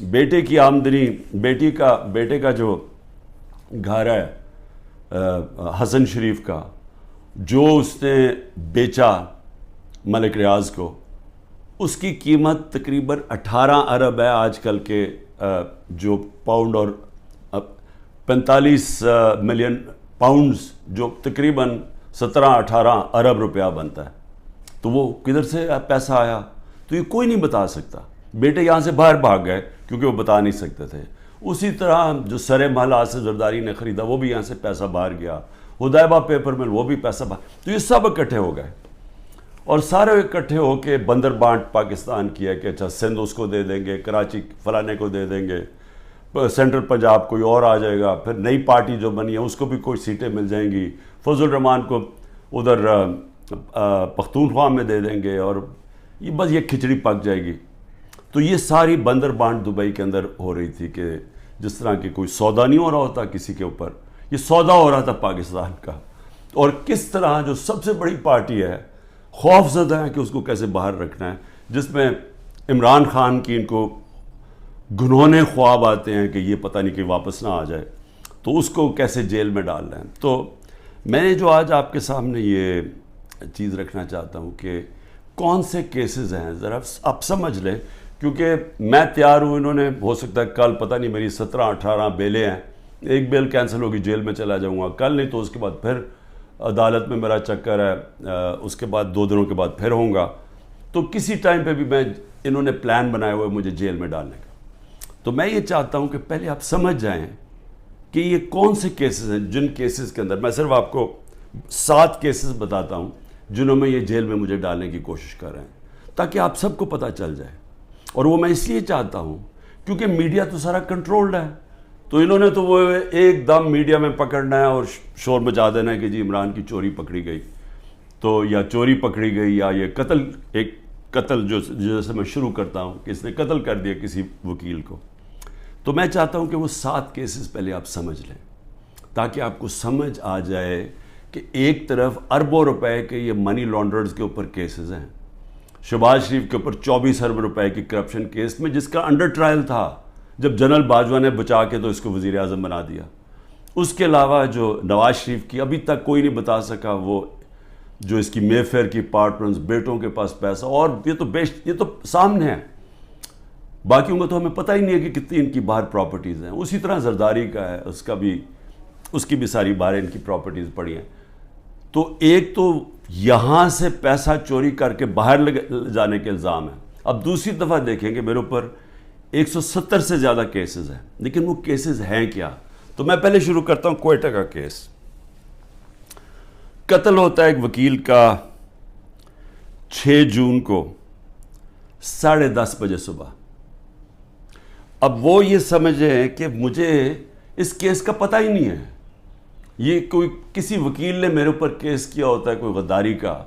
بیٹے کی آمدنی، بیٹے کا جو گھر ہے حسن شریف کا، جو اس نے بیچا ملک ریاض کو، اس کی قیمت تقریباً 18 ارب ہے آج کل کے جو پاؤنڈ، اور 45 ملین پاؤنڈز، جو تقریباً 17-18 ارب روپیہ بنتا ہے. تو وہ کدھر سے پیسہ آیا؟ تو یہ کوئی نہیں بتا سکتا. بیٹے یہاں سے باہر بھاگ گئے کیونکہ وہ بتا نہیں سکتے تھے. اسی طرح جو سر محلہ آصف زرداری نے خریدا، وہ بھی یہاں سے پیسہ باہر گیا. حدیبہ پیپر مل، وہ بھی پیسہ باہر. تو یہ سب اکٹھے ہو گئے اور سارے اکٹھے ہو کے بندر بانٹ پاکستان کیا کہ اچھا سندھ اس کو دے دیں گے، کراچی فلانے کو دے دیں گے، سینٹرل پنجاب کوئی اور آ جائے گا، پھر نئی پارٹی جو بنی ہے اس کو بھی کوئی سیٹیں مل جائیں گی، فضل الرحمان کو ادھر پختونخوا میں دے دیں گے، اور یہ بس یہ کھچڑی پک جائے گی. تو یہ ساری بندر بانٹ دبئی کے اندر ہو رہی تھی کہ جس طرح کہ کوئی سودا نہیں ہو رہا ہوتا کسی کے اوپر، یہ سودا ہو رہا تھا پاکستان کا. اور کس طرح جو سب سے بڑی پارٹی ہے خوف زدہ ہے کہ اس کو کیسے باہر رکھنا ہے، جس میں عمران خان کی ان کو گنہونے خواب آتے ہیں کہ یہ پتہ نہیں کہ واپس نہ آ جائے، تو اس کو کیسے جیل میں ڈال رہے ہیں. تو میں نے جو آج آپ کے سامنے یہ چیز رکھنا چاہتا ہوں کہ کون سے کیسز ہیں، ذرا آپ سمجھ لیں، کیونکہ میں تیار ہوں. انہوں نے ہو سکتا ہے کل پتہ نہیں میری 17-18 بیلیں ہیں، ایک بیل کینسل ہوگی جیل میں چلا جاؤں گا کل، نہیں تو اس کے بعد پھر عدالت میں میرا چکر ہے، اس کے بعد 2 دنوں کے بعد پھر ہوں گا. تو کسی ٹائم پہ بھی انہوں نے پلان بنایا ہوا ہے مجھے جیل میں ڈالنے کا. تو میں یہ چاہتا ہوں کہ پہلے آپ سمجھ جائیں کہ یہ کون سے کیسز ہیں، جن کیسز کے اندر میں صرف آپ کو 7 کیسز بتاتا ہوں جنہوں میں یہ جیل میں مجھے ڈالنے کی کوشش کر رہے ہیں، تاکہ آپ سب کو پتہ چل جائے. اور وہ میں اس لیے چاہتا ہوں کیونکہ میڈیا تو سارا کنٹرولڈ ہے. تو انہوں نے تو وہ ایک دم میڈیا میں پکڑنا ہے اور شور مچا دینا ہے کہ جی عمران کی چوری پکڑی گئی، تو یا چوری پکڑی گئی، یا یہ قتل جو جیسے میں شروع کرتا ہوں کہ اس نے قتل کر دیا کسی وکیل کو. تو میں چاہتا ہوں کہ وہ 7 کیسز پہلے آپ سمجھ لیں تاکہ آپ کو سمجھ آ جائے کہ ایک طرف اربوں روپے کے یہ منی لانڈررز کے اوپر کیسز ہیں. شہباز شریف کے اوپر 24 ارب روپے کی کرپشن کیس میں، جس کا انڈر ٹرائل تھا جب جنرل باجوہ نے بچا کے تو اس کو وزیر اعظم بنا دیا. اس کے علاوہ جو نواز شریف کی ابھی تک کوئی نہیں بتا سکا، وہ جو اس کی مے فیئر کی اپارٹمنٹس، بیٹوں کے پاس پیسہ، اور یہ تو سامنے ہے. باقیوں کا تو ہمیں پتہ ہی نہیں ہے کہ کتنی ان کی باہر پراپرٹیز ہیں. اسی طرح زرداری کا ہے، اس کی بھی ساری باہر ان کی پراپرٹیز پڑی ہیں. تو ایک تو یہاں سے پیسہ چوری کر کے باہر لے جانے کے الزام ہیں. اب دوسری دفعہ دیکھیں کہ میرے اوپر 170 سے زیادہ کیسز ہیں، لیکن وہ کیسز ہیں کیا؟ تو میں پہلے شروع کرتا ہوں کوئٹہ کا کیس. قتل ہوتا ہے ایک وکیل کا 6 جون کو 10:30 بجے صبح. اب وہ یہ سمجھیں کہ مجھے اس کیس کا پتہ ہی نہیں ہے، یہ کوئی کسی وکیل نے میرے اوپر کیس کیا ہوتا ہے کوئی غداری کا،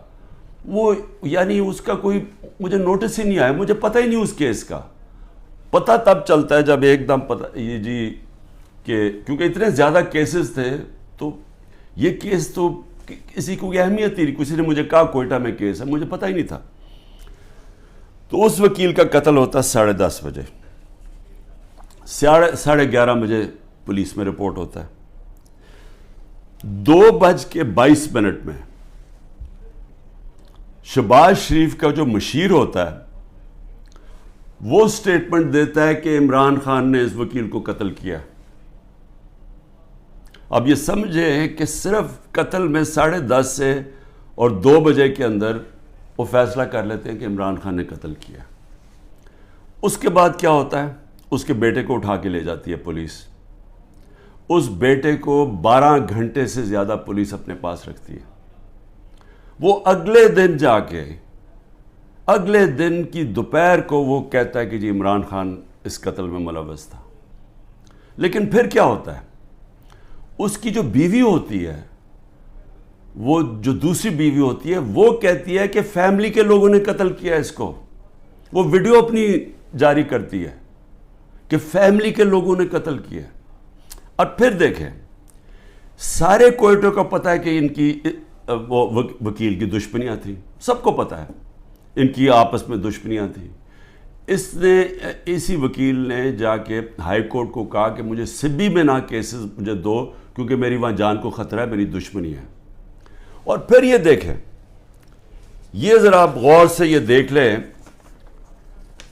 وہ یعنی اس کا کوئی مجھے نوٹس ہی نہیں آیا، مجھے پتہ ہی نہیں اس کیس کا. پتہ تب چلتا ہے جب ایک دم پتہ یہ جی کہ کیونکہ اتنے زیادہ کیسز تھے، تو یہ کیس تو کسی کو اہمیت ہی نہیں. کسی نے مجھے کہا کوئٹہ میں کیس ہے، مجھے پتہ ہی نہیں تھا. تو اس وکیل کا قتل ہوتا ہے 10:30 بجے. 11:30 بجے پولیس میں رپورٹ ہوتا ہے. 2:22 میں شہباز شریف کا جو مشیر ہوتا ہے وہ سٹیٹمنٹ دیتا ہے کہ عمران خان نے اس وکیل کو قتل کیا. اب یہ سمجھیں کہ صرف قتل میں 10:30 سے اور 2 بجے کے اندر وہ فیصلہ کر لیتے ہیں کہ عمران خان نے قتل کیا. اس کے بعد کیا ہوتا ہے؟ اس کے بیٹے کو اٹھا کے لے جاتی ہے پولیس. اس بیٹے کو 12 گھنٹے سے زیادہ پولیس اپنے پاس رکھتی ہے. وہ اگلے دن جا کے اگلے دن کی دوپہر کو وہ کہتا ہے کہ جی عمران خان اس قتل میں ملوث تھا. لیکن پھر کیا ہوتا ہے؟ اس کی جو بیوی ہوتی ہے، وہ جو دوسری بیوی ہوتی ہے، وہ کہتی ہے کہ فیملی کے لوگوں نے قتل کیا اس کو. وہ ویڈیو اپنی جاری کرتی ہے کہ فیملی کے لوگوں نے قتل کیا. اور پھر دیکھیں، سارے کوئٹوں کو پتہ ہے کہ ان کی وہ وکیل کی دشمنیاں تھیں، سب کو پتہ ہے ان کی آپس میں دشمنیاں تھیں. اس نے اسی وکیل نے جا کے ہائی کورٹ کو کہا کہ مجھے سبی میں نہ کیسز مجھے دو کیونکہ میری وہاں جان کو خطرہ ہے، میری دشمنی ہے۔ اور پھر یہ دیکھیں، یہ ذرا آپ غور سے یہ دیکھ لیں،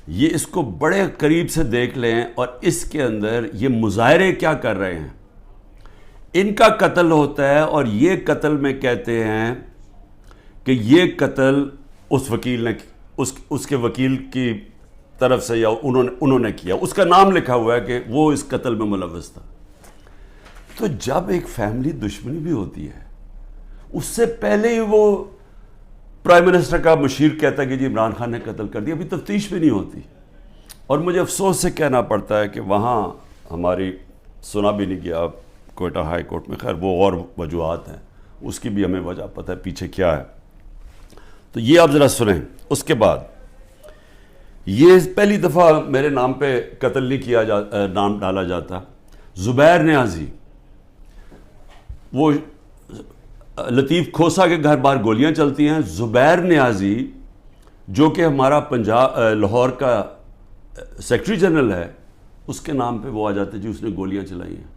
یہ اس کو بڑے قریب سے دیکھ لیں، اور اس کے اندر یہ مظاہرے کیا کر رہے ہیں۔ ان کا قتل ہوتا ہے اور یہ قتل میں کہتے ہیں کہ یہ قتل اس وکیل نے اس کے وکیل کی طرف سے یا انہوں نے کیا، اس کا نام لکھا ہوا ہے کہ وہ اس قتل میں ملوث تھا۔ تو جب ایک فیملی دشمنی بھی ہوتی ہے، اس سے پہلے ہی وہ پرائم منسٹر کا مشیر کہتا ہے کہ جی عمران خان نے قتل کر دیا، ابھی تفتیش بھی نہیں ہوتی۔ اور مجھے افسوس سے کہنا پڑتا ہے کہ وہاں ہماری سنا بھی نہیں گیا کوئٹہ ہائی کورٹ میں، خیر وہ اور وجوہات ہیں، اس کی بھی ہمیں وجہ پتہ ہے پیچھے کیا ہے۔ تو یہ آپ ذرا سنیں۔ اس کے بعد یہ پہلی دفعہ میرے نام پہ قتل نہیں کیا نام ڈالا جاتا۔ زبیر نیازی، وہ لطیف کھوسا کے گھر باہر گولیاں چلتی ہیں، زبیر نیازی جو کہ ہمارا لاہور کا سیکرٹری جنرل ہے، اس کے نام پہ وہ آ جاتے جی اس نے گولیاں چلائی ہیں،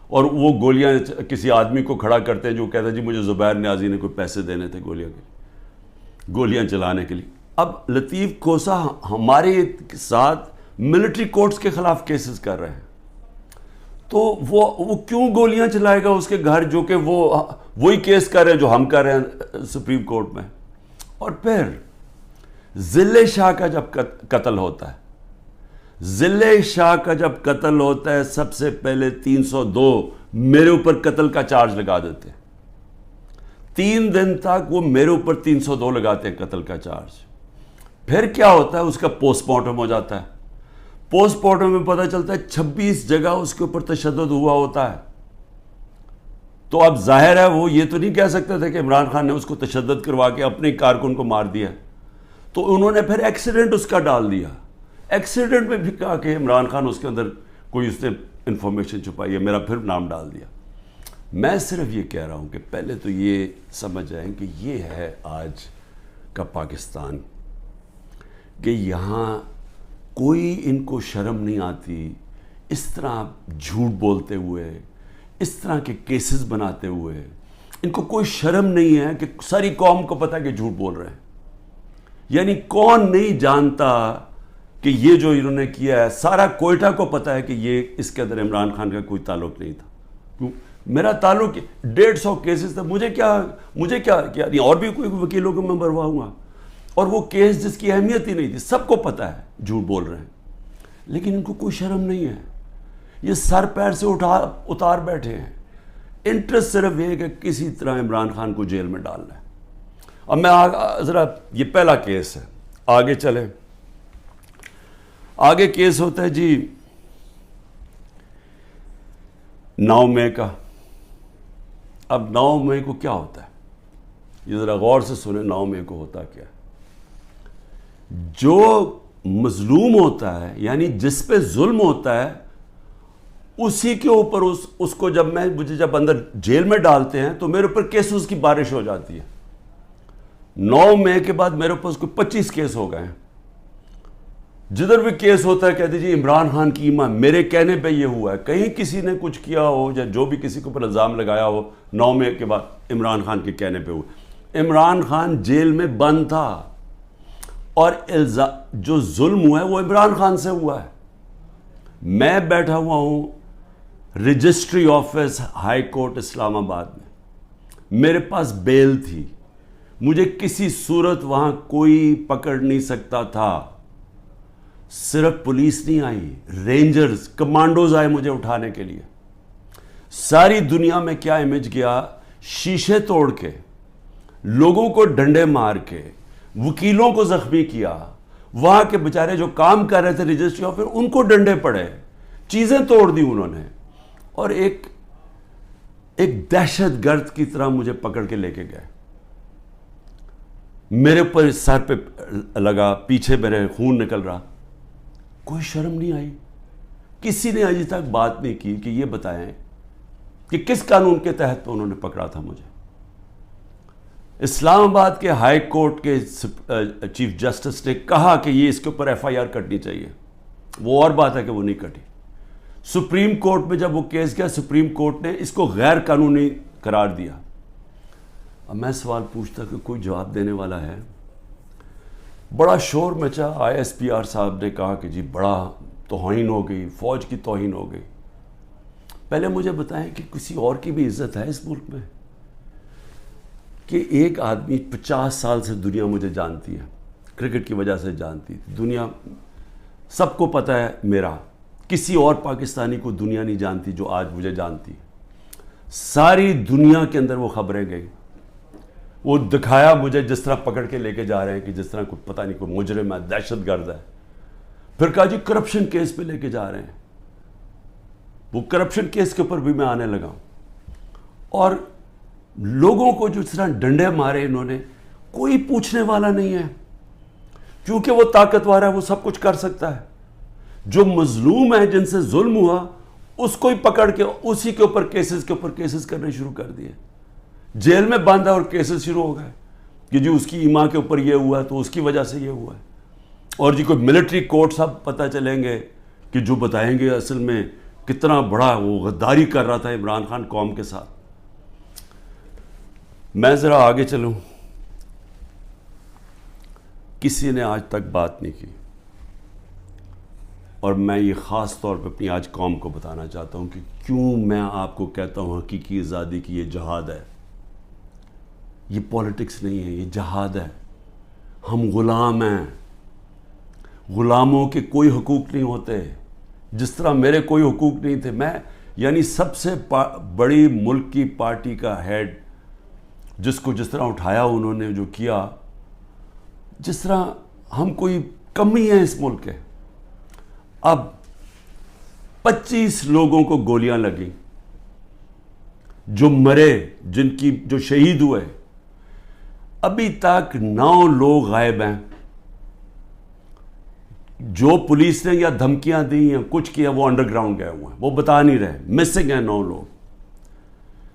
اور وہ گولیاں کسی آدمی کو کھڑا کرتے ہیں جو کہتا ہے جی مجھے زبیر نیازی نے کوئی پیسے دینے تھے گولیاں چلانے کے لیے۔ اب لطیف کھوسا ہمارے ساتھ ملٹری کورٹس کے خلاف کیسز کر رہے ہیں، تو وہ کیوں گولیاں چلائے گا اس کے گھر، جو کہ وہی کیس کر رہے ہیں جو ہم کر رہے ہیں سپریم کورٹ میں۔ اور پھر ضلع شاہ کا جب قتل ہوتا ہے، ضلع شاہ کا جب قتل ہوتا ہے، سب سے پہلے 302 میرے اوپر قتل کا چارج لگا دیتے ہیں۔ 3 دن تک وہ میرے اوپر 302 لگاتے ہیں قتل کا چارج۔ پھر کیا ہوتا ہے، اس کا پوسٹ مارٹم ہو جاتا ہے۔ پوسٹ مارٹم میں پتہ چلتا ہے 26 جگہ اس کے اوپر تشدد ہوا ہوتا ہے۔ تو اب ظاہر ہے وہ یہ تو نہیں کہہ سکتے تھے کہ عمران خان نے اس کو تشدد کروا کے اپنے کارکن کو مار دیا، تو انہوں نے پھر ایکسیڈنٹ اس کا ڈال دیا۔ ایکسیڈنٹ میں بھی کہا کہ عمران خان اس کے اندر کوئی اس نے انفارمیشن چھپائی ہے، میرا پھر نام ڈال دیا۔ میں صرف یہ کہہ رہا ہوں کہ پہلے تو یہ سمجھ جائیں کہ یہ ہے آج کا پاکستان، کہ یہاں کوئی ان کو شرم نہیں آتی اس طرح جھوٹ بولتے ہوئے، اس طرح کے کیسز بناتے ہوئے۔ ان کو کوئی شرم نہیں ہے کہ ساری قوم کو پتہ ہے کہ جھوٹ بول رہے ہیں۔ یعنی کون نہیں جانتا کہ یہ جو انہوں نے کیا ہے، سارا کوئٹہ کو پتہ ہے کہ یہ اس کے اندر عمران خان کا کوئی تعلق نہیں تھا۔ کیوں؟ میرا تعلق 150 کیسز تھا، مجھے کیا نہیں، اور بھی کوئی وکیلوں کو میں بھرواؤں گا، اور وہ کیس جس کی اہمیت ہی نہیں تھی، سب کو پتہ ہے جھوٹ بول رہے ہیں، لیکن ان کو کوئی شرم نہیں ہے، یہ سر پیر سے اتار بیٹھے ہیں۔ انٹرسٹ صرف یہ کہ کسی طرح عمران خان کو جیل میں ڈالنا ہے۔ اب میں ذرا، یہ پہلا کیس ہے، آگے چلیں۔ آگے کیس ہوتا ہے جی 9 مئی کا۔ اب 9 مئی کو کیا ہوتا ہے، یہ ذرا غور سے سنیں 9 مئی کو ہوتا کیا ہے۔ جو مظلوم ہوتا ہے، یعنی جس پہ ظلم ہوتا ہے، اسی کے اوپر اس کو مجھے جب اندر جیل میں ڈالتے ہیں تو میرے اوپر کیسز کی بارش ہو جاتی ہے۔ 9 مئی کے بعد میرے اوپر 25 کیس ہو گئے ہیں۔ جدھر بھی کیس ہوتا ہے کہتے جی عمران خان کی ایمان، میرے کہنے پہ یہ ہوا ہے، کہیں کسی نے کچھ کیا ہو یا جو بھی کسی کے اوپر الزام لگایا ہو 9 مئی کے بعد عمران خان کے کہنے پہ ہوا۔ عمران خان جیل میں بند تھا، اور جو ظلم ہوا ہے وہ عمران خان سے ہوا ہے۔ میں بیٹھا ہوا ہوں رجسٹری آفس ہائی کورٹ اسلام آباد میں، میرے پاس بیل تھی، مجھے کسی صورت وہاں کوئی پکڑ نہیں سکتا تھا، صرف پولیس نہیں آئی، رینجرز کمانڈوز آئے مجھے اٹھانے کے لیے۔ ساری دنیا میں کیا امیج گیا، شیشے توڑ کے، لوگوں کو ڈنڈے مار کے، وکیلوں کو زخمی کیا، وہاں کے بیچارے جو کام کر رہے تھے رجسٹری آفس ان کو ڈنڈے پڑے، چیزیں توڑ دی انہوں نے، اور ایک دہشت گرد کی طرح مجھے پکڑ کے لے کے گئے۔ میرے اوپر سر پہ لگا، پیچھے میرے خون نکل رہا، کوئی شرم نہیں آئی، کسی نے ابھی تک بات نہیں کی کہ یہ بتائیں کہ کس قانون کے تحت انہوں نے پکڑا تھا مجھے۔ اسلام آباد کے ہائی کورٹ کے چیف جسٹس نے کہا کہ یہ اس کے اوپر ایف آئی آر کٹنی چاہیے. وہ اور بات ہے کہ وہ نہیں کٹی. سپریم کورٹ میں جب وہ کیس گیا سپریم کورٹ نے اس کو غیر قانونی قرار دیا. اب میں سوال پوچھتا کہ کوئی جواب دینے والا ہے؟ بڑا شور مچا. آئی ایس پی آر صاحب نے کہا کہ جی بڑا توہین ہو گئی, فوج کی توہین ہو گئی. پہلے مجھے بتائیں کہ کسی اور کی بھی عزت ہے اس ملک میں؟ کہ ایک آدمی 50 سال سے دنیا مجھے جانتی ہے, کرکٹ کی وجہ سے جانتی ہے, دنیا سب کو پتہ ہے میرا, کسی اور پاکستانی کو دنیا نہیں جانتی جو آج مجھے جانتی ہے. ساری دنیا کے اندر وہ خبریں گئی, وہ دکھایا مجھے جس طرح پکڑ کے لے کے جا رہے ہیں کہ جس طرح کوئی پتہ نہیں کوئی مجرم ہے, دہشت گرد ہے. پھر کہا جی کرپشن کیس پہ لے کے جا رہے ہیں. وہ کرپشن کیس کے اوپر بھی میں آنے لگا ہوں. اور لوگوں کو جس طرح ڈنڈے مارے انہوں نے, کوئی پوچھنے والا نہیں ہے کیونکہ وہ طاقتور ہے, وہ سب کچھ کر سکتا ہے. جو مظلوم ہے, جن سے ظلم ہوا, اس کو ہی پکڑ کے اسی کے اوپر کیسز کرنے شروع کر دیے. جیل میں بند ہے اور کیسز شروع ہو گئے کہ جی اس کی ایما کے اوپر یہ ہوا ہے تو اس کی وجہ سے یہ ہوا ہے. اور جی کوئی ملٹری کورٹ صاحب پتہ چلیں گے کہ جو بتائیں گے اصل میں کتنا بڑا وہ غداری کر رہا تھا عمران خان قوم کے ساتھ. میں ذرا آگے چلوں. کسی نے آج تک بات نہیں کی, اور میں یہ خاص طور پہ اپنی آج قوم کو بتانا چاہتا ہوں کہ کیوں میں آپ کو کہتا ہوں حقیقی آزادی کی یہ جہاد ہے. یہ پولیٹکس نہیں ہے, یہ جہاد ہے. ہم غلام ہیں. غلاموں کے کوئی حقوق نہیں ہوتے. جس طرح میرے کوئی حقوق نہیں تھے, میں یعنی سب سے بڑی ملک کی پارٹی کا ہیڈ, جس کو جس طرح اٹھایا انہوں نے, جو کیا, جس طرح ہم کوئی کمی ہے اس ملک کے. اب 25 لوگوں کو گولیاں لگیں, جو مرے, جو شہید ہوئے, ابھی تک 9 لوگ غائب ہیں. جو پولیس نے یا دھمکیاں دی یا کچھ کیا وہ انڈر گراؤنڈ گئے ہوئے ہیں, وہ بتا نہیں رہے, مسنگ ہیں 9 لوگ.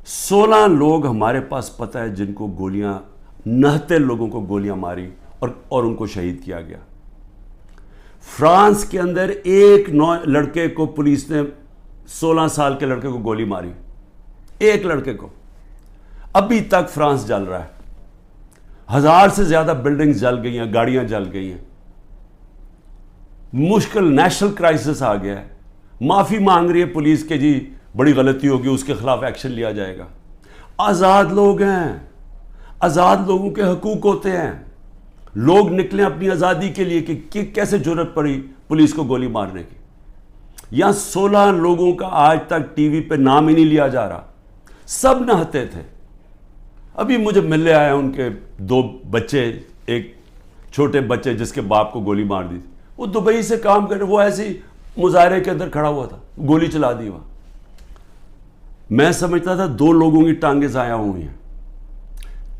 16 لوگ ہمارے پاس پتہ ہے جن کو گولیاں, 69 لوگوں کو گولیاں ماری اور ان کو شہید کیا گیا. فرانس کے اندر ایک لڑکے کو پولیس نے 16 سال کے لڑکے کو گولی ماری, ایک لڑکے کو. ابھی تک فرانس جل رہا ہے. 1000 سے زیادہ بلڈنگز جل گئی ہیں, گاڑیاں جل گئی ہیں. مشکل نیشنل کرائسس آ گیا ہے. معافی مانگ رہی ہے پولیس کہ جی بڑی غلطی ہوگی, اس کے خلاف ایکشن لیا جائے گا. آزاد لوگ ہیں, آزاد لوگوں کے حقوق ہوتے ہیں. لوگ نکلیں اپنی آزادی کے لیے کہ کیسے جرأت پڑی پولیس کو گولی مارنے کی. یہاں 16 لوگوں کا آج تک ٹی وی پہ نام ہی نہیں لیا جا رہا. سب نہتے تھے. ابھی مجھے ملنے آئے ان کے 2 بچے, ایک چھوٹے بچے جس کے باپ کو گولی مار دی. وہ دبئی سے کام کر رہے, وہ ایسی مظاہرے کے اندر کھڑا ہوا تھا, گولی چلا دی وہاں. میں سمجھتا تھا 2 لوگوں کی ٹانگیں ضائع ہوئی ہیں,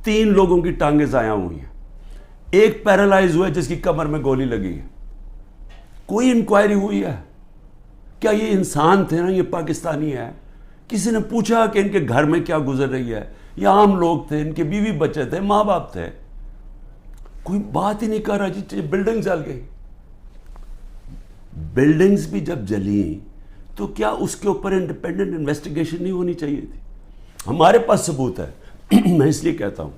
3 لوگوں کی ٹانگیں ضائع ہوئی ہیں. ایک پیرالائز ہوا ہے جس کی کمر میں گولی لگی ہے. کوئی انکوائری ہوئی ہے کیا یہ انسان تھے نا, یہ پاکستانی ہے؟ کسی نے پوچھا کہ ان کے گھر میں کیا گزر رہی ہے؟ یہ عام لوگ تھے, ان کے بیوی بچے تھے, ماں باپ تھے. کوئی بات ہی نہیں کر رہا. جی بلڈنگ جل گئی. بلڈنگز بھی جب جلیں تو کیا اس کے اوپر انڈیپینڈنٹ انویسٹیگیشن نہیں ہونی چاہیے تھی؟ ہمارے پاس ثبوت ہے. میں اس لیے کہتا ہوں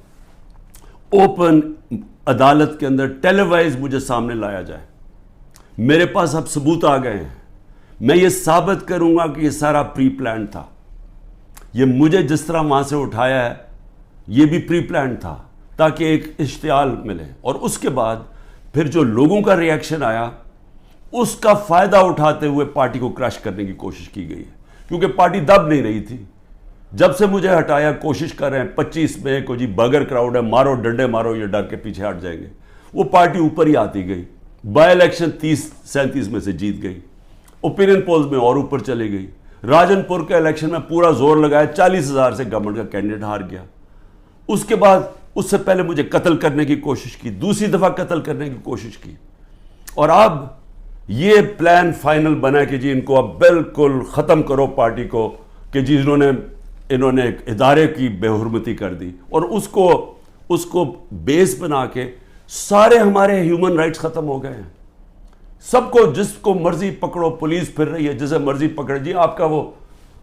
اوپن عدالت کے اندر ٹیلی وائز مجھے سامنے لایا جائے. میرے پاس اب ثبوت آ گئے ہیں. میں یہ ثابت کروں گا کہ یہ سارا پری پلان تھا. یہ مجھے جس طرح وہاں سے اٹھایا ہے یہ بھی پری پلان تھا تاکہ ایک اشتعال ملے. اور اس کے بعد پھر جو لوگوں کا ری ایکشن آیا اس کا فائدہ اٹھاتے ہوئے پارٹی کو کرش کرنے کی کوشش کی گئی ہے. کیونکہ پارٹی دب نہیں رہی تھی. جب سے مجھے ہٹایا کوشش کر رہے ہیں 25 مئی کو جی بگر کراؤڈ ہے, مارو ڈنڈے مارو, یہ ڈر کے پیچھے ہٹ جائیں گے. وہ پارٹی اوپر ہی آتی گئی. بائی الیکشن 30-37 میں سے جیت گئی. اوپینین پولز میں اور اوپر چلے گئی. راجن پور کے الیکشن میں پورا زور لگایا, 40,000 سے گورنمنٹ کا کینڈیڈیٹ ہار گیا. اس کے بعد اس سے پہلے مجھے قتل کرنے کی کوشش کی, دوسری دفعہ قتل کرنے کی کوشش کی. اور اب یہ پلان فائنل بنا کہ جی ان کو اب بالکل ختم کرو پارٹی کو, کہ جی انہوں نے ایک ادارے کی بے حرمتی کر دی. اور اس کو اس کو بیس بنا کے سارے ہمارے ہیومن رائٹس ختم ہو گئے ہیں. سب کو جس کو مرضی پکڑو, پولیس پھر رہی ہے جسے مرضی پکڑے, جی آپ کا وہ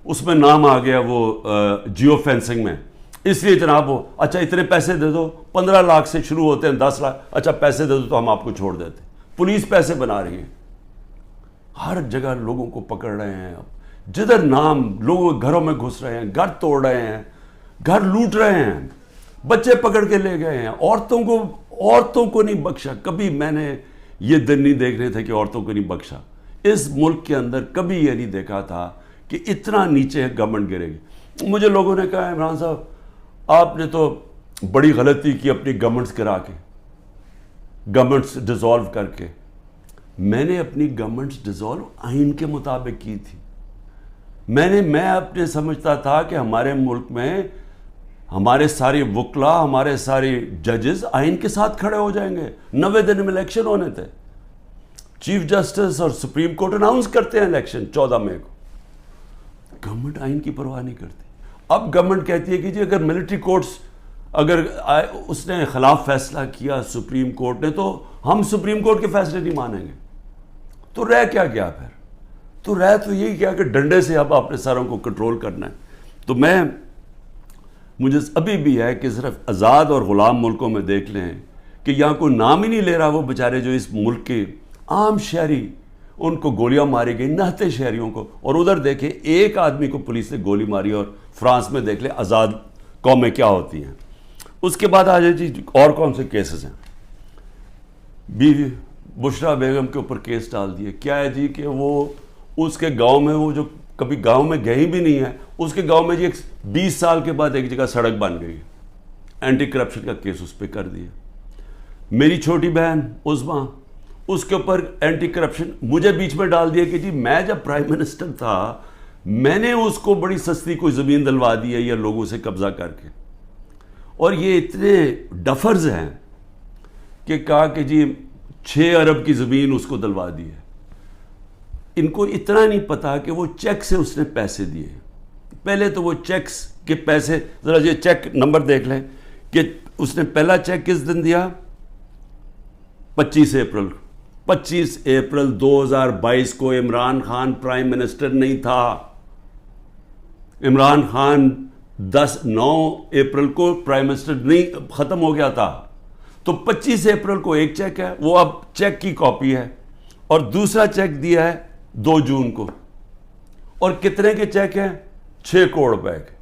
اس میں نام آ گیا وہ جیو فینسنگ میں, اس لیے جناب وہ اچھا اتنے پیسے دے دو, 15 لاکھ سے شروع ہوتے ہیں, 10 لاکھ, اچھا پیسے دے دو تو ہم آپ کو چھوڑ دیتے. پولیس پیسے بنا رہی ہے, ہر جگہ لوگوں کو پکڑ رہے ہیں. اب جدھر نام لوگوں کے گھروں میں گھس رہے ہیں, گھر توڑ رہے ہیں, گھر لوٹ رہے ہیں, بچے پکڑ کے لے گئے ہیں, عورتوں کو نہیں بخشا. کبھی میں نے یہ دن نہیں دیکھ رہے تھے کہ عورتوں کو نہیں بخشا. اس ملک کے اندر کبھی یہ نہیں دیکھا تھا کہ اتنا نیچے گورنمنٹ گرے گی. مجھے لوگوں نے کہا عمران صاحب آپ نے تو بڑی غلطی کی اپنی گورنمنٹس کرا کے, گورنمنٹس ڈیزالو کر کے. میں نے اپنی گورنمنٹس ڈیزالو آئین کے مطابق کی تھی. میں اپنے سمجھتا تھا کہ ہمارے ملک میں ہمارے سارے وکلا, ہمارے سارے ججز آئین کے ساتھ کھڑے ہو جائیں گے. 90 دن میں الیکشن ہونے تھے. چیف جسٹس اور سپریم کورٹ اناؤنس کرتے ہیں الیکشن 14 مئی کو. گورنمنٹ آئین کی پرواہ نہیں کرتی. اب گورنمنٹ کہتی ہے کہ جی اگر ملٹری کورٹس اگر اس نے خلاف فیصلہ کیا سپریم کورٹ نے تو ہم سپریم کورٹ کے فیصلے نہیں مانیں گے. تو رہ کیا گیا پھر؟ تو رہ تو یہی کیا کہ ڈنڈے سے اب اپنے ساروں کو کنٹرول کرنا ہے. تو مجھے ابھی بھی ہے کہ صرف آزاد اور غلام ملکوں میں دیکھ لیں کہ یہاں کوئی نام ہی نہیں لے رہا وہ بیچارے جو اس ملک کے عام شہری, ان کو گولیاں ماری گئی, نہتے شہریوں کو. اور ادھر دیکھیں ایک آدمی کو پولیس نے گولی ماری, اور فرانس میں دیکھ لیں آزاد قومیں کیا ہوتی ہیں. اس کے بعد آ جائے جی اور کون سے کیسز ہیں. بیوی بشرا بیگم کے اوپر کیس ڈال دیے. کیا ہے جی کہ وہ اس کے گاؤں میں, وہ جو کبھی گاؤں میں گئی بھی نہیں ہے, اس کے گاؤں میں جی 20 سال کے بعد ایک جگہ سڑک بن گئی. اینٹی کرپشن کا کیس اس پہ کر دیا. میری چھوٹی بہن عظما, اس کے اوپر اینٹی کرپشن مجھے بیچ میں ڈال دیا کہ جی میں جب پرائم منسٹر تھا میں نے اس کو بڑی سستی کوئی زمین دلوا دی ہے یا لوگوں سے قبضہ کر کے. اور یہ اتنے ڈفرز ہیں کہ کہا کہ جی 6 ارب کی زمین اس کو دلوا دی ہے. ان کو اتنا نہیں پتا کہ وہ چیک سے اس نے پیسے دیے. پہلے تو وہ چیکس کے پیسے, ذرا یہ چیک نمبر دیکھ لیں کہ اس نے پہلا چیک کس دن دیا, 25 اپریل 2022 کو. عمران خان پرائم منسٹر نہیں تھا. عمران خان 9 اپریل کو پرائم منسٹر نہیں ختم ہو گیا تھا. تو 25 اپریل کو ایک چیک ہے, وہ اب چیک کی کاپی ہے, اور دوسرا چیک دیا ہے 2 جون کو. اور کتنے کے چیک ہیں؟ 6 کروڑ روپے کے.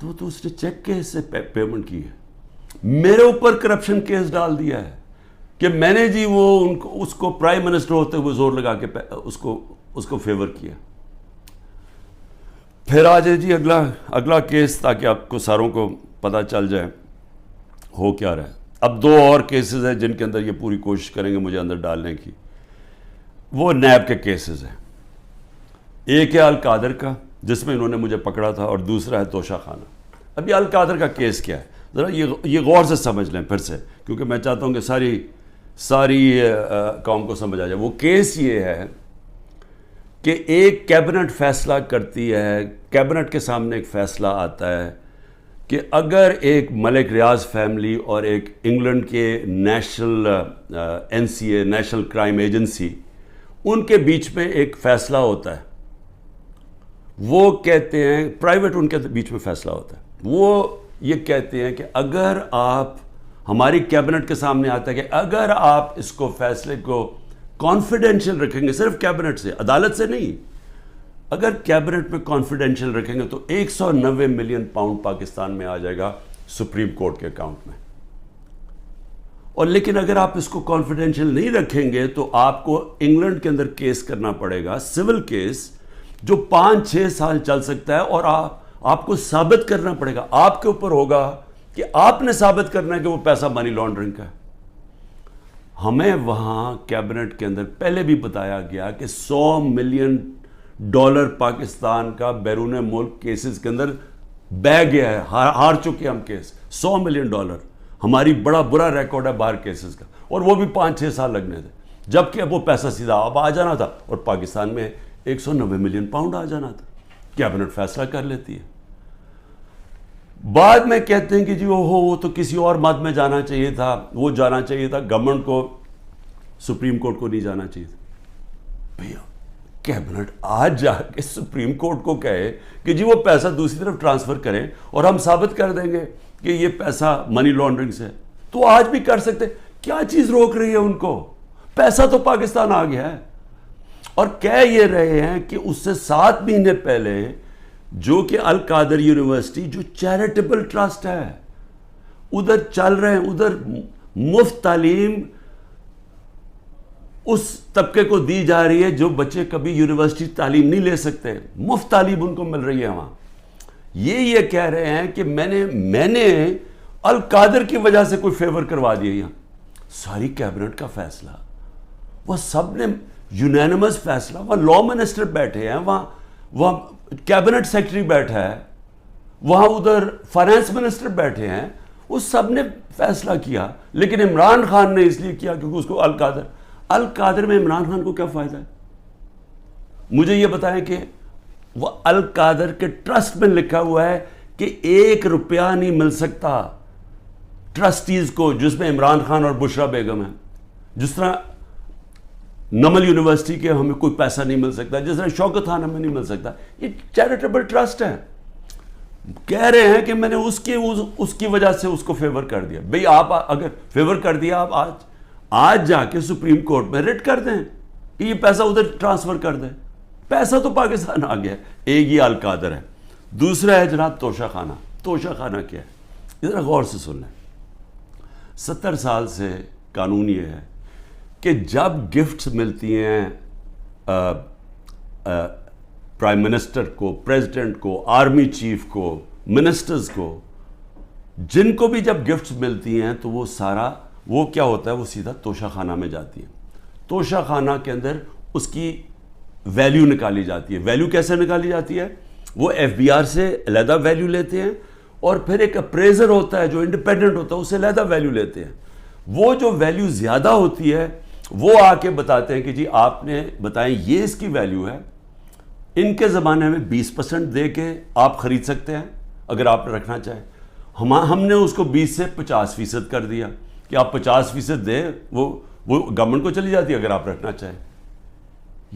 تو اس نے چیک کے سے پیمنٹ کی ہے. میرے اوپر کرپشن کیس ڈال دیا ہے کہ میں نے جی وہ اس کو پرائم منسٹر ہوتے ہوئے زور لگا کے اس کو فیور کیا. پھر آ جائے جی اگلا کیس, تاکہ آپ کو ساروں کو پتہ چل جائے ہو کیا رہا ہے. اب 2 اور کیسز ہیں جن کے اندر یہ پوری کوشش کریں گے مجھے اندر ڈالنے کی. وہ نیب کے کیسز ہیں. ایک ہے القادر کا جس میں انہوں نے مجھے پکڑا تھا, اور دوسرا ہے توشہ خانہ. اب یہ القادر کا کیس کیا ہے ذرا یہ غور سے سمجھ لیں پھر سے, کیونکہ میں چاہتا ہوں کہ ساری قوم کو سمجھ آ جائے. وہ کیس یہ ہے کہ ایک کیبنٹ فیصلہ کرتی ہے, کیبنٹ کے سامنے ایک فیصلہ آتا ہے کہ اگر ایک ملک ریاض فیملی اور ایک انگلینڈ کے national NCA national crime agency, ان کے بیچ میں ایک فیصلہ ہوتا ہے. وہ کہتے ہیں پرائیویٹ, ان کے بیچ میں فیصلہ ہوتا ہے. وہ یہ کہتے ہیں کہ اگر آپ, ہماری کیبنٹ کے سامنے آتا ہے کہ اگر آپ اس کو فیصلے کو کانفیڈینشیل رکھیں گے, صرف کیبنٹ سے, عدالت سے نہیں, اگر کیبنٹ میں کانفیڈینشیل رکھیں گے تو 190 ملین پاؤنڈ پاکستان میں آ جائے گا سپریم کورٹ کے اکاؤنٹ میں. اور لیکن اگر آپ اس کو کانفیڈینشیل نہیں رکھیں گے تو آپ کو انگلینڈ کے اندر کیس کرنا پڑے گا, سول کیس, جو 5-6 سال چل سکتا ہے. اور آپ کو ثابت کرنا پڑے گا, آپ کے اوپر ہوگا کہ آپ نے ثابت کرنا ہے کہ وہ پیسہ منی لانڈرنگ کا ہے. ہمیں وہاں کیبنٹ کے اندر پہلے بھی بتایا گیا کہ $100 ملین پاکستان کا بیرون ملک کیسز کے اندر بہ گیا ہے, ہار چکے ہم کیس. $100 ملین ہماری بڑا برا ریکارڈ ہے باہر کیسز کا, اور وہ بھی 5-6 سال لگنے تھے, جبکہ اب وہ پیسہ سیدھا اب آ جانا تھا, اور پاکستان میں 190 ملین پاؤنڈ آ جانا تھا. کیبنٹ فیصلہ کر لیتی ہے. بعد میں کہتے ہیں کہ جی وہ تو کسی اور مد میں جانا چاہیے تھا، وہ جانا چاہیے تھا گورنمنٹ کو، سپریم کورٹ کو نہیں جانا چاہیے تھا۔ بھیا کیبنٹ آج جا کے سپریم کورٹ کو کہے کہ جی وہ پیسہ دوسری طرف ٹرانسفر کریں اور ہم ثابت کر دیں گے کہ یہ پیسہ منی لانڈرنگ سے، تو آج بھی کر سکتے۔ کیا چیز روک رہی ہے ان کو؟ پیسہ تو پاکستان آ گیا ہے۔ اور کہہ یہ رہے ہیں کہ اس سے 7 مہینے پہلے جو کہ القادر یونیورسٹی جو چیریٹیبل ٹرسٹ ہے ادھر چل رہے ہیں، ادھر مفت تعلیم اس طبقے کو دی جا رہی ہے جو بچے کبھی یونیورسٹی تعلیم نہیں لے سکتے، مفت تعلیم ان کو مل رہی ہے وہاں۔ یہ کہہ رہے ہیں کہ میں نے القادر کی وجہ سے کوئی فیور کروا دیا یہاں۔ ساری کیبنٹ کا فیصلہ، وہ سب نے یونینمس فیصلہ، وہ لا منسٹر بیٹھے ہیں وہاں کیبنٹ سیکرٹری بیٹھا ہے وہاں، ادھر فائنانس منسٹر بیٹھے ہیں، وہ سب نے فیصلہ کیا، لیکن عمران خان نے اس لیے کیا کیونکہ اس کو القادر میں عمران خان کو کیا فائدہ ہے؟ مجھے یہ بتائیں کہ وہ القادر کے ٹرسٹ میں لکھا ہوا ہے کہ 1 روپیہ نہیں مل سکتا ٹرسٹیز کو، جس میں عمران خان اور بشرا بیگم ہیں۔ جس طرح نمل یونیورسٹی کے ہمیں کوئی پیسہ نہیں مل سکتا، جس طرح شوکت خان ہمیں نہیں مل سکتا۔ یہ چیریٹیبل ٹرسٹ ہے۔ کہہ رہے ہیں کہ میں نے اس کی وجہ سے اس کو فیور کر دیا۔ بھئی آپ اگر فیور کر دیا، آپ آج جا کے سپریم کورٹ میں ریٹ کر دیں کہ یہ پیسہ ادھر ٹرانسفر کر دیں۔ پیسہ تو پاکستان آ گیا ہے۔ ایک یہ القادر ہے، دوسرا ہے جناب توشہ خانہ۔ توشہ خانہ کیا ہے؟ ذرا غور سے سن لیں۔ 70 سال سے قانون یہ ہے کہ جب گفٹس ملتی ہیں پرائم منسٹر کو، پریزیڈنٹ کو، آرمی چیف کو، منسٹرز کو، جن کو بھی جب گفٹس ملتی ہیں تو وہ کیا ہوتا ہے، وہ سیدھا توشہ خانہ میں جاتی ہے۔ توشہ خانہ کے اندر اس کی ویلیو نکالی جاتی ہے۔ ویلیو کیسے نکالی جاتی ہے؟ وہ ایف بی آر سے علیحدہ ویلیو لیتے ہیں، اور پھر ایک اپریزر ہوتا ہے جو انڈیپینڈنٹ ہوتا ہے، اسے علیحدہ ویلیو لیتے ہیں۔ وہ جو ویلیو زیادہ ہوتی ہے وہ آ کے بتاتے ہیں کہ جی آپ نے بتائیں یہ اس کی ویلیو ہے، ان کے زمانے میں 20% دے کے آپ خرید سکتے ہیں اگر آپ رکھنا چاہیں۔ ہم نے اس کو 20 سے 50% کر دیا کہ آپ 50% دیں، وہ گورنمنٹ کو چلی جاتی ہے اگر آپ رکھنا چاہیں۔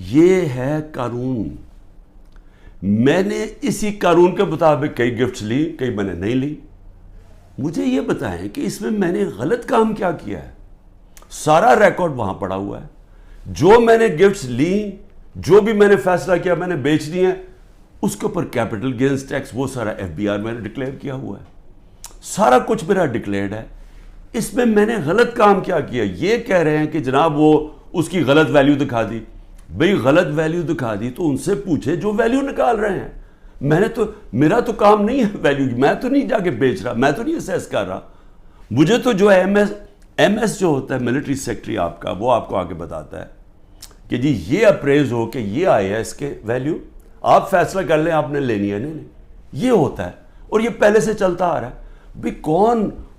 یہ ہے قانون۔ میں نے اسی قانون کے مطابق کئی گفٹس لی، کئی میں نے نہیں لی۔ مجھے یہ بتائیں کہ اس میں نے غلط کام کیا کیا ہے؟ سارا ریکارڈ وہاں پڑا ہوا ہے۔ جو میں نے گفٹس لی، جو بھی میں نے فیصلہ کیا میں نے بیچ دی ہیں، اس کے اوپر کیپٹل گینز ٹیکس وہ سارا ایف بی آر میں نے ڈکلیئر کیا ہوا ہے، سارا کچھ میرا ڈکلیئرڈ ہے۔ اس میں نے غلط کام کیا کیا؟ یہ کہہ رہے ہیں کہ جناب وہ اس کی غلط ویلیو دکھا دی۔ بھئی غلط ویلیو دکھا دی تو ان سے پوچھے جو ویلیو نکال رہے ہیں۔ میرا تو کام نہیں ہے ویلیو، میں تو نہیں جا کے بیچ رہا، میں تو نہیں اسیس کر رہا۔ مجھے تو جو ہے ایم ایس جو ہوتا ہے ملٹری سیکٹری آپ کا، وہ آپ کو آگے بتاتا ہے کہ جی یہ اپریز ہو کہ یہ آئی ہے اس کے ویلیو، آپ فیصلہ کر لیں آپ نے لینی ہے نہیں۔ یہ ہوتا ہے اور یہ پہلے سے چلتا آ رہا ہے۔ بھئی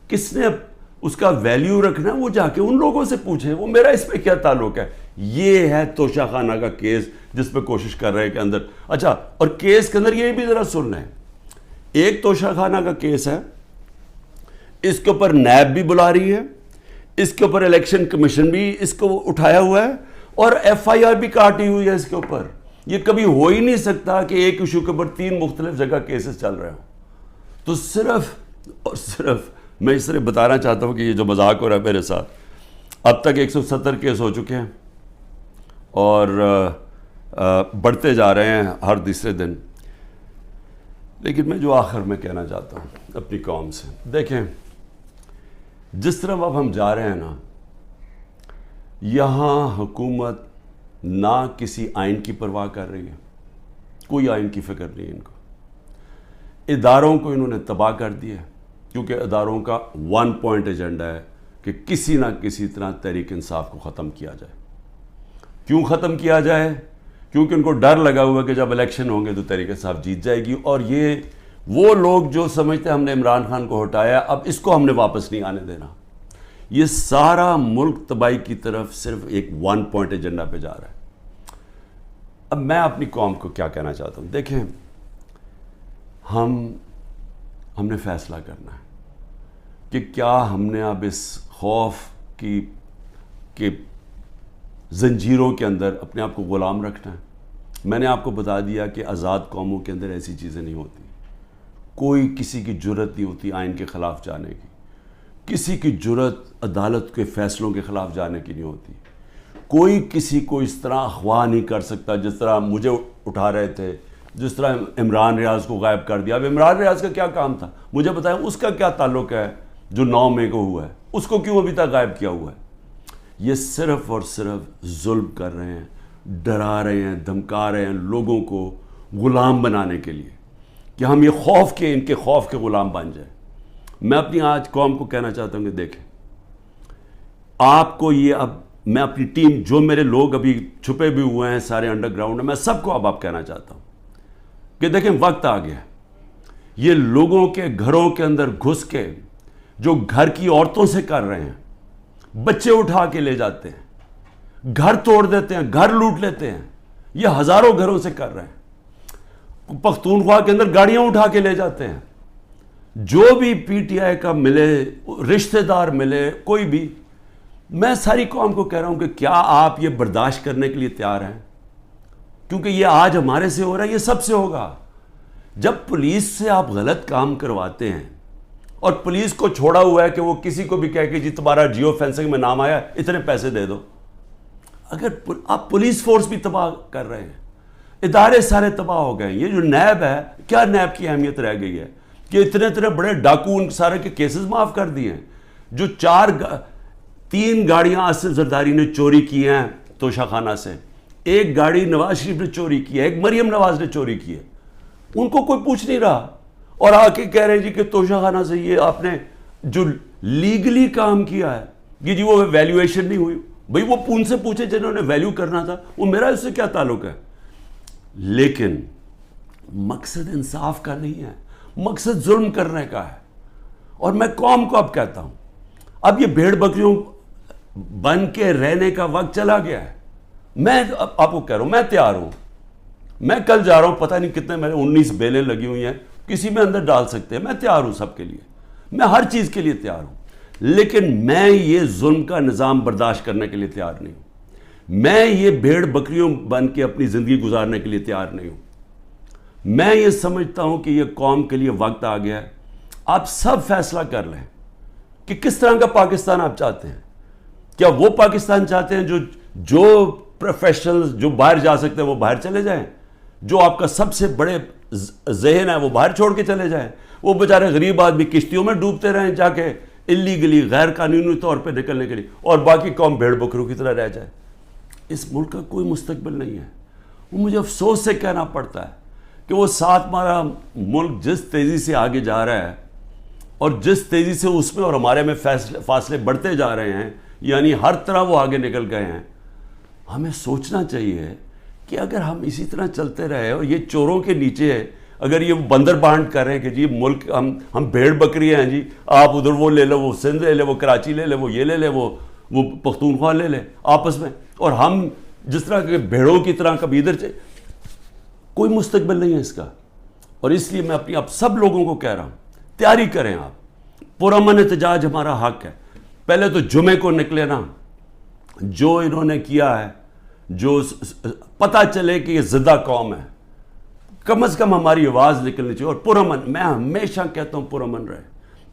کس نے اس کا ویلیو رکھنا ہے وہ جا کے ان لوگوں سے پوچھے، وہ میرا اس پہ کیا تعلق ہے۔ یہ ہے توشہ خانہ کا کیس جس پہ کوشش کر رہے ہیں کہ اندر اچھا، اور کیس کے اندر یہ بھی ذرا سن لیں۔ ایک توشہ خانہ کا کیس ہے، اس کے اوپر نیب بھی بلا رہی ہے، اس کے اوپر الیکشن کمیشن بھی اس کو اٹھایا ہوا ہے، اور ایف آئی آر بھی کاٹی ہوئی ہے اس کے اوپر۔ یہ کبھی ہو ہی نہیں سکتا کہ ایک ایشو کے اوپر 3 مختلف جگہ کیسز چل رہے ہوں۔ تو صرف اور صرف میں اس طرح بتانا چاہتا ہوں کہ یہ جو مذاق ہو رہا ہے میرے ساتھ، اب تک 170 کیس ہو چکے ہیں اور بڑھتے جا رہے ہیں ہر تیسرے دن۔ لیکن میں جو آخر میں کہنا چاہتا ہوں اپنی قوم سے، دیکھیں جس طرح اب ہم جا رہے ہیں نا، یہاں حکومت نہ کسی آئین کی پرواہ کر رہی ہے، کوئی آئین کی فکر نہیں ہے ان کو۔ اداروں کو انہوں نے تباہ کر دیا ہے، کیونکہ اداروں کا 1 پوائنٹ ایجنڈا ہے کہ کسی نہ کسی طرح تحریک انصاف کو ختم کیا جائے۔ کیوں ختم کیا جائے؟ کیونکہ ان کو ڈر لگا ہوا ہے کہ جب الیکشن ہوں گے تو تحریک انصاف جیت جائے گی، اور یہ وہ لوگ جو سمجھتے ہیں ہم نے عمران خان کو ہٹایا اب اس کو ہم نے واپس نہیں آنے دینا۔ یہ سارا ملک تباہی کی طرف صرف ایک 1 پوائنٹ ایجنڈا پہ جا رہا ہے۔ اب میں اپنی قوم کو کیا کہنا چاہتا ہوں، دیکھیں ہم ہم نے فیصلہ کرنا ہے کہ کیا ہم نے اب اس خوف کی زنجیروں کے اندر اپنے آپ کو غلام رکھنا ہے. میں نے آپ کو بتا دیا کہ آزاد قوموں کے اندر ایسی چیزیں نہیں ہوتی. کوئی کسی کی جرت نہیں ہوتی آئین کے خلاف جانے کی. کسی کی جرت عدالت کے فیصلوں کے خلاف جانے کی نہیں ہوتی. کوئی کسی کو اس طرح اغوا نہیں کر سکتا جس طرح مجھے اٹھا رہے تھے, جس طرح عمران ریاض کو غائب کر دیا. اب عمران ریاض کا کیا کام تھا مجھے بتائیں, اس کا کیا تعلق ہے جو 9 مئی کو ہوا ہے؟ اس کو کیوں ابھی تک غائب کیا ہوا ہے؟ یہ صرف اور صرف ظلم کر رہے ہیں, ڈرا رہے ہیں, دھمکا رہے ہیں لوگوں کو غلام بنانے کے لیے کہ ہم یہ ان کے خوف کے غلام بن جائیں. میں اپنی آج قوم کو کہنا چاہتا ہوں کہ دیکھیں, آپ کو یہ اب میں اپنی ٹیم, جو میرے لوگ ابھی چھپے بھی ہوئے ہیں سارے انڈر گراؤنڈ میں سب کو اب آپ کہنا چاہتا ہوں کہ دیکھیں وقت آ گیا. یہ لوگوں کے گھروں کے اندر گھس کے جو گھر کی عورتوں سے کر رہے ہیں, بچے اٹھا کے لے جاتے ہیں, گھر توڑ دیتے ہیں, گھر لوٹ لیتے ہیں, یہ ہزاروں گھروں سے کر رہے ہیں. پختونخوا کے اندر گاڑیاں اٹھا کے لے جاتے ہیں. جو بھی پی ٹی آئی کا ملے, رشتہ دار ملے, کوئی بھی, میں ساری قوم کو کہہ رہا ہوں کہ کیا آپ یہ برداشت کرنے کے لیے تیار ہیں؟ کیونکہ یہ آج ہمارے سے ہو رہا ہے, یہ سب سے ہوگا. جب پولیس سے آپ غلط کام کرواتے ہیں اور پولیس کو چھوڑا ہوا ہے کہ وہ کسی کو بھی کہہ کہ جی تمہارا جیو فینسنگ میں نام آیا, اتنے پیسے دے دو. اگر آپ پولیس فورس بھی تباہ کر رہے ہیں, ادارے سارے تباہ ہو گئے ہیں. یہ جو نیب ہے, کیا نیب کی اہمیت رہ گئی ہے کہ اتنے بڑے ڈاکو ان سارے کے کیسز معاف کر دیے ہیں. جو 3 گاڑیاں آصف زرداری نے چوری کی ہیں توشہ خانہ سے, 1 گاڑی نواز شریف نے چوری کی ہے, 1 مریم نواز نے چوری کی ہے, ان کو کوئی پوچھ نہیں رہا. اور آ کے کہہ رہے ہیں جی کہ توشہ خانہ سے یہ آپ نے جو لیگلی کام کیا ہے کہ جی وہ ویلیویشن نہیں ہوئی. بھئی وہ ان سے پوچھے جنہوں نے ویلیو کرنا تھا, وہ میرا اس سے کیا تعلق ہے؟ لیکن مقصد انصاف کا نہیں ہے, مقصد ظلم کرنے کا ہے. اور میں قوم کو اب کہتا ہوں, اب یہ بھیڑ بکریوں بن کے رہنے کا وقت چلا گیا ہے. میں آپ کو کہہ رہا ہوں, میں تیار ہوں. میں کل جا رہا ہوں, پتہ نہیں کتنے میرے 19 بیلیں لگی ہوئی ہیں, کسی میں اندر ڈال سکتے ہیں. میں تیار ہوں سب کے لیے, میں ہر چیز کے لیے تیار ہوں. لیکن میں یہ ظلم کا نظام برداشت کرنے کے لیے تیار نہیں ہوں. میں یہ بھیڑ بکریوں بن کے اپنی زندگی گزارنے کے لیے تیار نہیں ہوں. میں یہ سمجھتا ہوں کہ یہ قوم کے لیے وقت آ گیا ہے. آپ سب فیصلہ کر لیں کہ کس طرح کا پاکستان آپ چاہتے ہیں. کیا وہ پاکستان چاہتے ہیں جو پروفیشنل جو باہر جا سکتے ہیں وہ باہر چلے جائیں, جو آپ کا سب سے بڑے ذہن ہے وہ باہر چھوڑ کے چلے جائیں, وہ بیچارے غریب آدمی کشتیوں میں ڈوبتے رہیں جا کے اللیگلی غیر قانونی طور پہ نکلنے کے لیے, اور باقی قوم بھیڑ بکروں کی طرح رہ جائے. اس ملک کا کوئی مستقبل نہیں ہے. وہ مجھے افسوس سے کہنا پڑتا ہے کہ وہ ساتھ ہمارا ملک جس تیزی سے آگے جا رہا ہے اور جس تیزی سے اس میں اور ہمارے میں فاصلے بڑھتے جا رہے ہیں, یعنی ہر طرح وہ آگے نکل گئے ہیں. ہمیں سوچنا چاہیے کہ اگر ہم اسی طرح چلتے رہے اور یہ چوروں کے نیچے اگر یہ بندر بانٹ کر رہے ہیں کہ جی ملک ہم بھیڑ بکری ہیں, جی آپ ادھر وہ لے لو, وہ سندھ لے لے, وہ کراچی لے لے, وہ یہ لے لے, وہ پختونخوا لے لے آپس میں, اور ہم جس طرح کے بھیڑوں کی طرح کبھی ادھر سے, کوئی مستقبل نہیں ہے اس کا. اور اس لیے میں اپنی اب سب لوگوں کو کہہ رہا ہوں, تیاری کریں آپ. پرامن احتجاج ہمارا حق ہے. پہلے تو جمعے کو نکلے نا, جو انہوں نے کیا ہے, جو پتہ چلے کہ یہ زدہ قوم ہے, کم از کم ہماری آواز نکلنی چاہیے. اور پرامن, میں ہمیشہ کہتا ہوں پرامن رہے.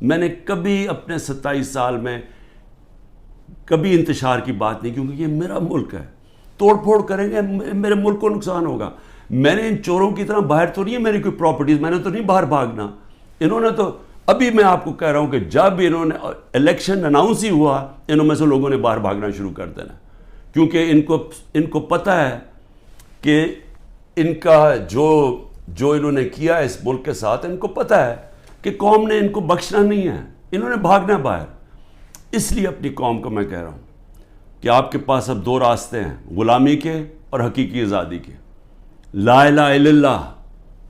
میں نے کبھی اپنے 27 سال میں کبھی انتشار کی بات نہیں, کیونکہ یہ میرا ملک ہے. توڑ پھوڑ کریں گے میرے ملک کو نقصان ہوگا. میں نے ان چوروں کی طرح باہر تو نہیں ہے میری کوئی پراپرٹیز, میں نے تو نہیں باہر بھاگنا. انہوں نے تو ابھی میں آپ کو کہہ رہا ہوں کہ جب انہوں نے الیکشن اناؤنس ہی ہوا, انہوں میں سے لوگوں نے باہر بھاگنا شروع کر دینا, کیونکہ ان کو پتہ ہے کہ ان کا جو انہوں نے کیا ہے اس ملک کے ساتھ, ان کو پتہ ہے کہ قوم نے ان کو بخشنا نہیں ہے, انہوں نے بھاگنا باہر. اس لیے اپنی قوم کو میں کہہ رہا ہوں کہ آپ کے پاس اب 2 راستے ہیں, غلامی کے اور حقیقی آزادی کے. لا الہ الا اللہ,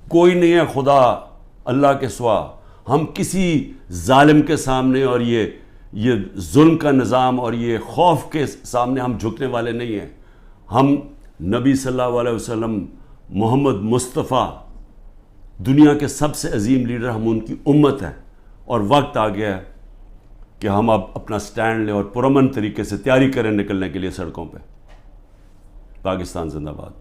کوئی نہیں ہے خدا اللہ کے سوا. ہم کسی ظالم کے سامنے اور یہ ظلم کا نظام اور یہ خوف کے سامنے ہم جھکنے والے نہیں ہیں. ہم نبی صلی اللہ علیہ وسلم, محمد مصطفیٰ دنیا کے سب سے عظیم لیڈر ہم ان کی امت ہیں، اور وقت آ گیا ہے کہ ہم اب اپنا سٹینڈ لیں اور پرامن طریقے سے تیاری کریں نکلنے کے لیے سڑکوں پہ۔ پاکستان زندہ باد۔